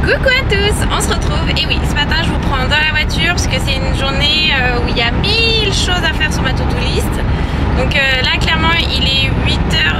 Coucou à tous, on se retrouve. Et oui, ce matin je vous prends dans la voiture parce que c'est une journée où il y a 1000 choses à faire sur ma to-do list. Donc là clairement il est 8h,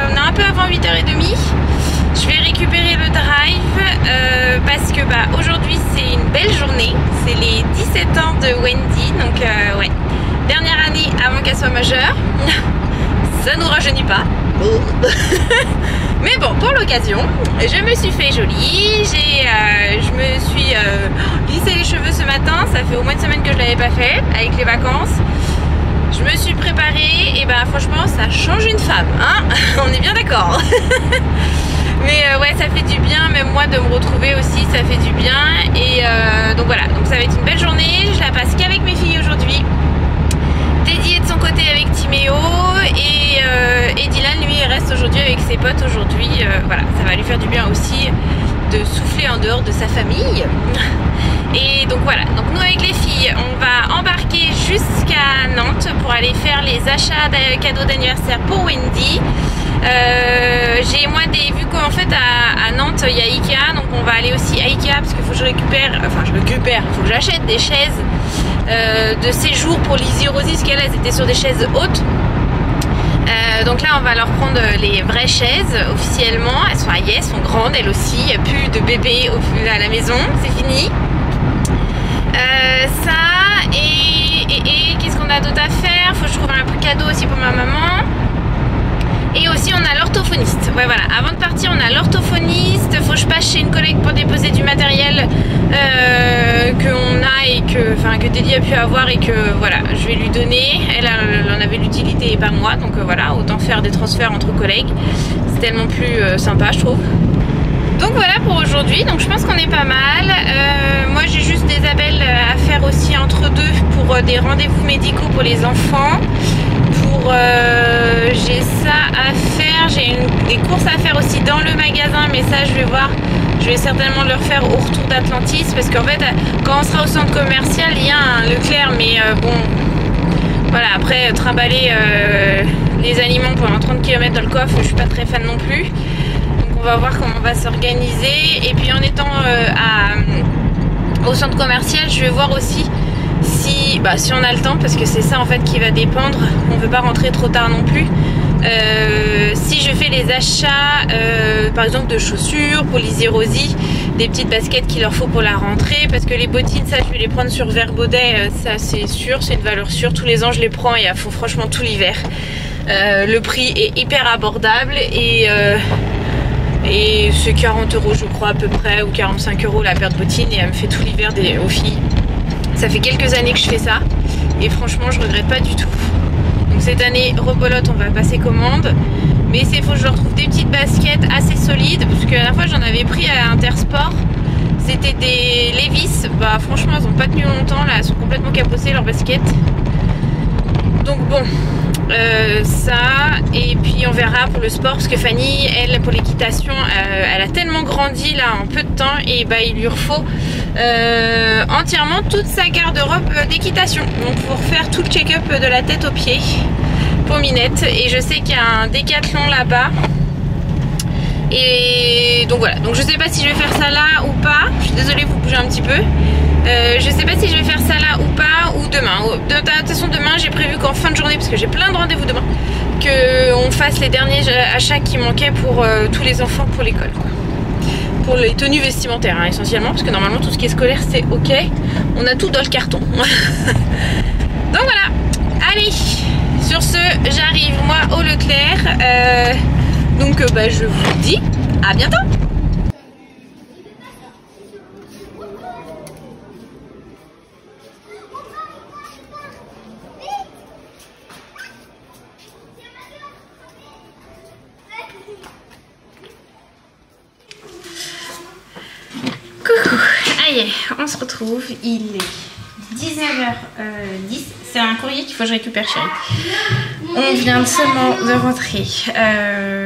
on est un peu avant 8h30. Je vais récupérer le drive parce que aujourd'hui c'est une belle journée. C'est les 17 ans de Wendy, donc ouais, dernière année avant qu'elle soit majeure. Ça nous rajeunit pas. Mais bon, pour l'occasion, je me suis fait jolie. Je me suis lissé les cheveux ce matin. Ça fait au moins une semaine que je l'avais pas fait avec les vacances. Je me suis préparée et franchement ça change une femme, hein. On est bien d'accord. Mais ouais, ça fait du bien, même moi de me retrouver aussi, ça fait du bien. Et donc voilà, donc ça va être une belle journée. Je la passe qu'avec mes filles aujourd'hui. Teddy est de son côté avec Timéo et Dylan lui reste aujourd'hui avec ses potes aujourd'hui. Voilà, ça va lui faire du bien aussi de souffler en dehors de sa famille. Et donc voilà, donc nous avec les filles on va embarquer jusqu'à Nantes pour aller faire les achats de cadeaux d'anniversaire pour Wendy. J'ai moi vu qu'en fait à Nantes il y a Ikea, donc on va aller aussi à Ikea parce qu'il faut que je récupère, il faut que j'achète des chaises de séjour pour Lizzie et Rosie parce qu'elles étaient sur des chaises hautes. Donc là on va leur prendre les vraies chaises officiellement. Elles sont aillées, elles sont grandes elles aussi, il n'y a plus de bébés à la maison, c'est fini. Ça et qu'est-ce qu'on a d'autre à faire? Faut que je trouve un cadeau aussi pour ma maman. Et aussi on a l'orthophoniste. Ouais voilà, avant de partir on a l'orthophoniste. Faut que je passe chez une collègue pour déposer du matériel qu'on a et que Teddy a pu avoir et que voilà, je vais lui donner. Elle en avait l'utilité et pas moi, donc voilà, autant faire des transferts entre collègues. C'est tellement plus sympa je trouve. Donc voilà pour aujourd'hui, donc je pense qu'on est pas mal. Moi j'ai juste des appels à faire aussi entre deux pour des rendez-vous médicaux pour les enfants. J'ai ça à faire, j'ai des courses à faire aussi dans le magasin, mais ça je vais voir, je vais certainement le refaire au retour d'Atlantis parce qu'en fait quand on sera au centre commercial il y a un Leclerc, mais bon voilà, après trimballer les aliments pendant 30 km dans le coffre, je suis pas très fan non plus. Donc on va voir comment on va s'organiser. Et puis en étant au centre commercial, je vais voir aussi si on a le temps, parce que c'est ça en fait qui va dépendre. On ne veut pas rentrer trop tard non plus. Si je fais les achats par exemple de chaussures pour Lizzie et Rosie, des petites baskets qu'il leur faut pour la rentrée, parce que les bottines ça je vais les prendre sur Verbaudet, ça c'est sûr, c'est une valeur sûre, tous les ans je les prends et elles font franchement tout l'hiver. Le prix est hyper abordable et c'est 40 € je crois à peu près, ou 45 € la paire de bottines, et elle me fait tout l'hiver aux filles. Ça fait quelques années que je fais ça et franchement je regrette pas du tout. Donc cette année rebelote, on va passer commande, mais c'est faut que je leur trouve des petites baskets assez solides, parce que la dernière fois j'en avais pris à Intersport, c'était des Levi's, franchement elles ont pas tenu longtemps là, elles sont complètement capossées leurs baskets. Donc bon, ça, et puis on verra pour le sport, parce que Fanny, elle, pour l'équitation, elle a tellement grandi là en peu de temps, et il lui faut entièrement toute sa garde-robe d'équitation. Donc pour faire tout le check-up de la tête aux pieds pour Minette, et je sais qu'il y a un Décathlon là-bas. Et donc voilà, donc je sais pas si je vais faire ça là ou pas. Je suis désolée, vous bougez un petit peu. Je sais pas si je vais faire ça là ou pas, ou demain. De toute façon demain j'ai prévu qu'en fin de journée, parce que j'ai plein de rendez-vous demain, qu'on fasse les derniers achats qui manquaient pour tous les enfants pour l'école, pour les tenues vestimentaires hein, essentiellement, parce que normalement tout ce qui est scolaire c'est ok, on a tout dans le carton. Donc voilà, allez, sur ce j'arrive moi au Leclerc, donc je vous dis à bientôt. Coucou, allez, on se retrouve, il est 19h10, c'est un courrier qu'il faut que je récupère chérie. On vient seulement de rentrer,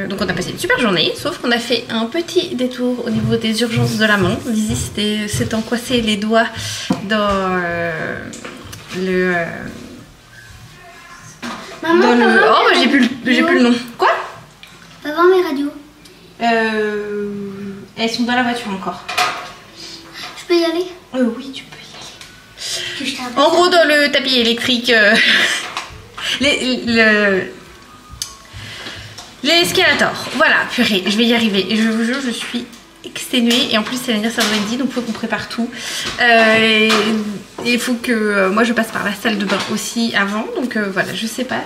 donc on a passé une super journée, sauf qu'on a fait un petit détour au niveau des urgences de l'amont. Lizzie s'est encoincé les doigts dans le... Maman, Oh, j'ai plus le nom. Quoi? Va voir mes radios. Elles sont dans la voiture encore. peux y aller? Oui, tu peux y aller. En gros, dans le tapis électrique, l'escalator. Voilà, purée, je vais y arriver. Et je vous jure, je suis exténuée. Et en plus, c'est l'anniversaire de Wendy, donc il faut qu'on prépare tout. Il faut que moi, je passe par la salle de bain aussi avant. Donc voilà, je sais pas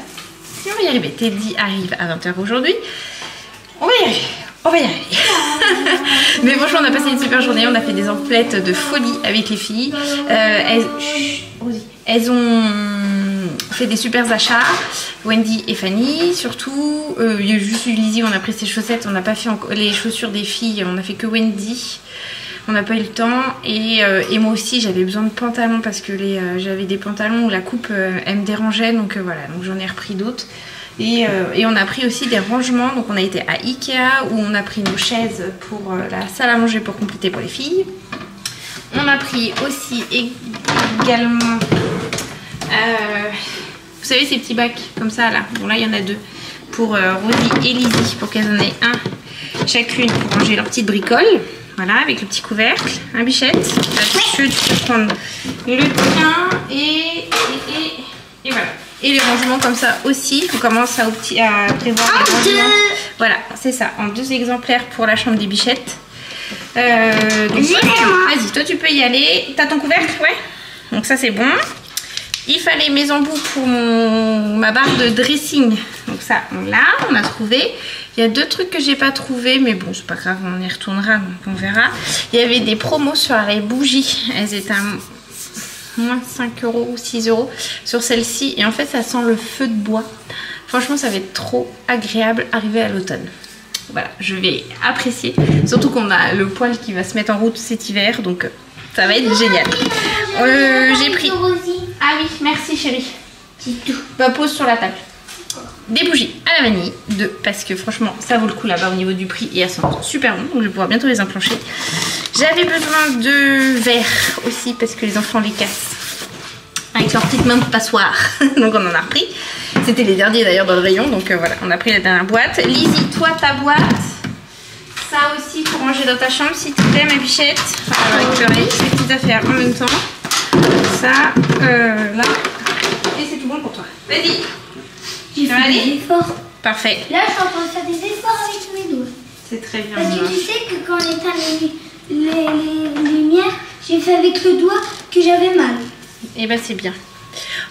si on va y arriver. Teddy arrive à 20 h aujourd'hui. On va y arriver. On va y arriver. Mais franchement, on a passé une super journée. On a fait des emplettes de folie avec les filles. Elles ont fait des super achats. Wendy et Fanny, surtout. Il y a juste eu Lizzie, on a pris ses chaussettes. On n'a pas fait les chaussures des filles. On a fait que Wendy. On n'a pas eu le temps. Et moi aussi, j'avais besoin de pantalons parce que j'avais des pantalons où la coupe, elle me dérangeait. Donc voilà, donc j'en ai repris d'autres. Et on a pris aussi des rangements, donc on a été à Ikea où on a pris nos chaises pour la salle à manger pour compléter pour les filles. On a pris aussi également, vous savez ces petits bacs comme ça là, bon là il y en a deux, pour Rosie et Lizzie pour qu'elles en aient un chacune pour ranger leurs petites bricoles. Voilà, avec le petit couvercle, un bichette. Là-dessus tu peux prendre le tien et voilà. Et les rangements comme ça aussi, on commence à prévoir les rangements. Voilà, c'est ça, en 2 exemplaires pour la chambre des bichettes. Vas-y, toi tu peux y aller. T'as ton couvercle? Ouais. Donc ça c'est bon. Il fallait mes embouts pour ma barre de dressing. Donc ça, on a trouvé. Il y a 2 trucs que j'ai pas trouvé, mais bon, c'est pas grave, on y retournera, donc on verra. Il y avait des promos sur les bougies. Elles étaient à moins 5 € ou 6 € sur celle-ci, et en fait ça sent le feu de bois. Franchement ça va être trop agréable arrivé à l'automne. Voilà, je vais apprécier, surtout qu'on a le poil qui va se mettre en route cet hiver, donc ça va être génial. J'ai pris... Ah oui, merci chérie. Bah pose sur la table. Des bougies à la vanille, parce que franchement ça vaut le coup là-bas au niveau du prix, et elles sont super bonnes, donc je vais pouvoir bientôt les implancher. J'avais besoin de verres aussi parce que les enfants les cassent avec leurs petites mains de passoire. Donc on en a repris. C'était les derniers d'ailleurs dans le rayon. Donc voilà, on a pris la dernière boîte. Lizzie, toi ta boîte. Ça aussi pour ranger dans ta chambre si tu t'aimes, ma bichette. On va récupérer ces petites affaires en même temps. Ça, là. Et c'est tout bon pour toi. Vas-y. J'ai fait des efforts. Parfait. Là je suis en train de faire des efforts avec mes doigts. C'est très bien. Parce que tu sais que quand on éteint les lumières, j'ai fait avec le doigt que j'avais mal. Et ben c'est bien.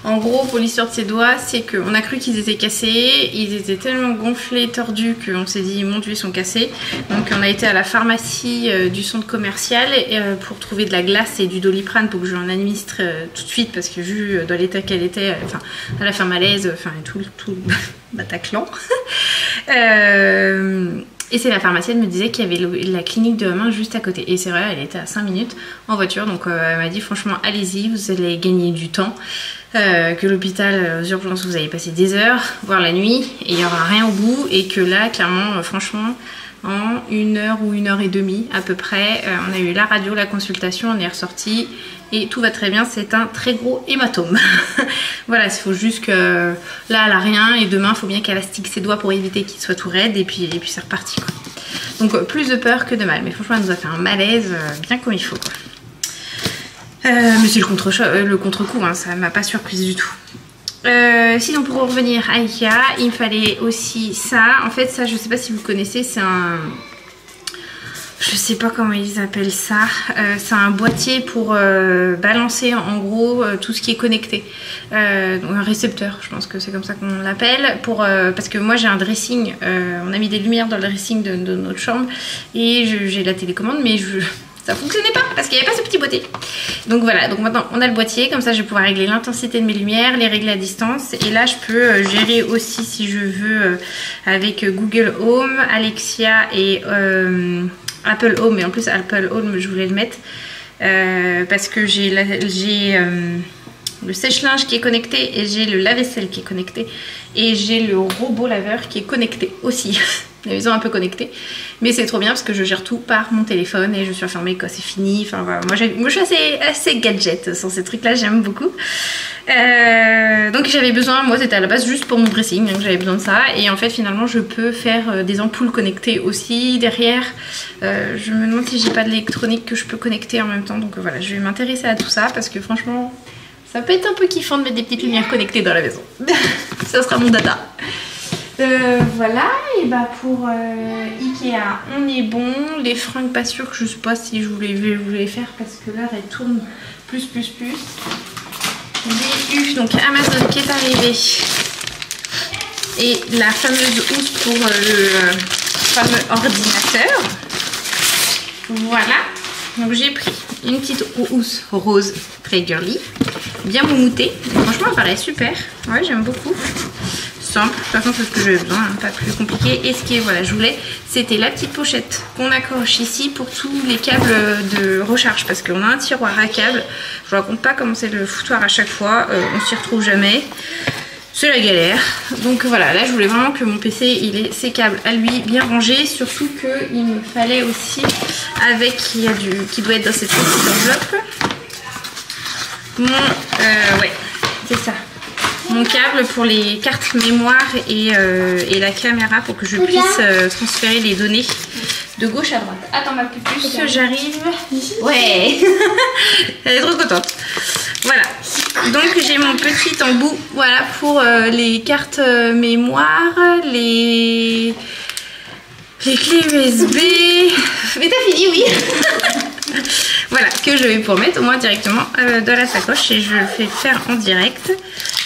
En gros, pour l'histoire de ses doigts, c'est qu'on a cru qu'ils étaient cassés. Ils étaient tellement gonflés, tordus, qu'on s'est dit, mon Dieu, ils sont cassés. Donc on a été à la pharmacie du centre commercial pour trouver de la glace et du Doliprane pour que je lui en administre tout de suite. Parce que vu dans l'état qu'elle était, enfin, elle a fait un malaise, enfin tout le Bataclan. Et c'est la pharmacienne me disait qu'il y avait la clinique de main juste à côté. Et c'est vrai, elle était à 5 minutes en voiture. Donc elle m'a dit franchement, allez-y, vous allez gagner du temps. Que l'hôpital aux urgences, vous allez passer des heures, voire la nuit, et il n'y aura rien au bout. Et que là, clairement, franchement, en 1 heure ou 1 heure et demie à peu près, on a eu la radio, la consultation, on est ressorti. Et tout va très bien, c'est un très gros hématome. Voilà, il faut juste que là elle a rien et demain il faut bien qu'elle astique ses doigts pour éviter qu'il soit tout raide et puis c'est reparti quoi. Donc plus de peur que de mal, mais franchement elle nous a fait un malaise bien comme il faut quoi. Mais c'est le contre-coup, hein, ça m'a pas surprise du tout. Sinon pour revenir à Ikea, il me fallait aussi ça. En fait ça je sais pas si vous connaissez, c'est un... Je sais pas comment ils appellent ça. C'est un boîtier pour balancer en gros tout ce qui est connecté. Donc un récepteur, je pense que c'est comme ça qu'on l'appelle. Parce que moi j'ai un dressing. On a mis des lumières dans le dressing de notre chambre. Et j'ai la télécommande, mais ça fonctionnait pas parce qu'il n'y avait pas ce petit boîtier. Donc voilà, donc maintenant on a le boîtier. Comme ça je vais pouvoir régler l'intensité de mes lumières, les régler à distance. Et là je peux gérer aussi si je veux avec Google Home, Alexia et... Apple Home, et en plus Apple Home je voulais le mettre parce que j'ai le sèche-linge qui est connecté et j'ai le lave-vaisselle qui est connecté et j'ai le robot laveur qui est connecté aussi. la maison un peu connectée. Mais c'est trop bien parce que je gère tout par mon téléphone et je suis enfermée quand c'est fini. Enfin voilà, moi je suis assez gadget sur ces trucs là, j'aime beaucoup. Donc j'avais besoin, moi c'était à la base juste pour mon dressing, donc j'avais besoin de ça. Et en fait finalement je peux faire des ampoules connectées aussi derrière. Je me demande si j'ai pas de l'électronique que je peux connecter en même temps. Donc voilà, je vais m'intéresser à tout ça parce que franchement ça peut être un peu kiffant de mettre des petites lumières connectées dans la maison. Ça sera mon dada. Voilà, et bah pour Ikea on est bon. Les fringues pas sûre que je sais pas si je voulais les faire parce que l'heure elle tourne plus. J'ai eu donc Amazon qui est arrivé et la fameuse housse pour le fameux ordinateur. Voilà, donc j'ai pris une petite housse rose très girly, bien moumoutée. Franchement elle paraît super, ouais j'aime beaucoup. Simple, de toute façon c'est ce que j'avais besoin, hein, pas plus compliqué. Et ce qui est, voilà, je voulais, c'était la petite pochette qu'on accroche ici pour tous les câbles de recharge, parce qu'on a un tiroir à câbles. Je vous raconte pas comment c'est le foutoir à chaque fois, on s'y retrouve jamais, c'est la galère. Donc voilà, là je voulais vraiment que mon PC il ait ses câbles à lui bien rangés, surtout qu'il me fallait aussi avec qui doit être dans cette petite enveloppe. Ouais, c'est ça. Mon câble pour les cartes mémoire et la caméra pour que je puisse transférer les données de gauche à droite. Attends ma pupuce, j'arrive. Ouais. Elle est trop contente. Voilà. Donc j'ai mon petit embout, voilà, pour les cartes mémoire, les clés USB. Mais t'as fini, oui. Voilà, que je vais pouvoir mettre au moins directement dans la sacoche et je le fais faire en direct.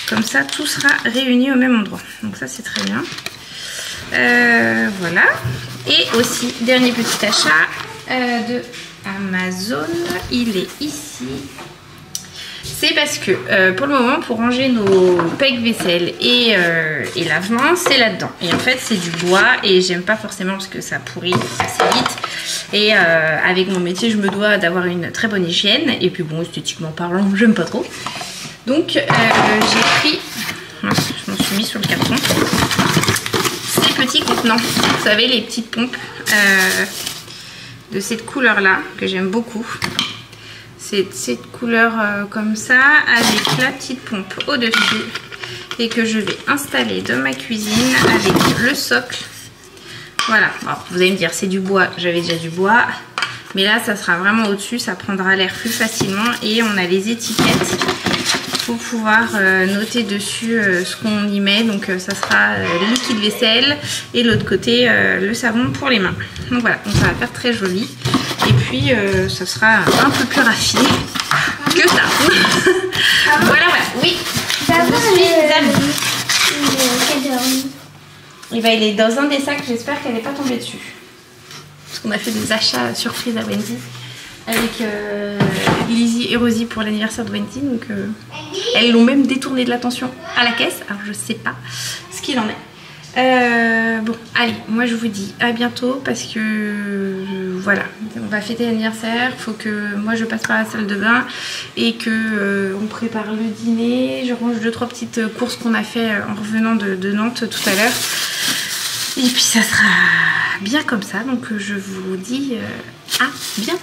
Comme ça, tout sera réuni au même endroit. Donc ça, c'est très bien. Voilà. Et aussi, dernier petit achat de Amazon. Il est ici. C'est parce que pour le moment, pour ranger nos pecs vaisselle et lavement, c'est là-dedans. Et en fait, c'est du bois et j'aime pas forcément parce que ça pourrit assez vite. Et avec mon métier, je me dois d'avoir une très bonne hygiène. Et puis bon, esthétiquement parlant, j'aime pas trop. Donc j'ai pris, mince, je m'en suis mis sur le carton, ces petits contenants. Vous savez, les petites pompes de cette couleur là que j'aime beaucoup. C'est cette couleur comme ça avec la petite pompe au dessus et que je vais installer dans ma cuisine avec le socle. Voilà, alors vous allez me dire c'est du bois, j'avais déjà du bois, mais là ça sera vraiment au dessus, ça prendra l'air plus facilement et on a les étiquettes pour pouvoir noter dessus ce qu'on y met. Donc ça sera le liquide vaisselle et l'autre côté le savon pour les mains. Donc voilà, donc ça va faire très joli et puis ça sera un peu plus raffiné que ça. Voilà, voilà, oui. Et ben, il est dans un des sacs, j'espère qu'elle n'est pas tombée dessus. Parce qu'on a fait des achats surprises à Wendy avec Lizzie et Rosie pour l'anniversaire de Wendy. Donc elles l'ont même détourné de l'attention à la caisse. Alors je sais pas ce qu'il en est. Bon, allez, moi je vous dis à bientôt parce que voilà, on va fêter l'anniversaire. Faut que moi je passe par la salle de bain et que on prépare le dîner. Je range 2-3 petites courses qu'on a fait en revenant de Nantes tout à l'heure. Et puis ça sera bien comme ça. Donc je vous dis à bientôt.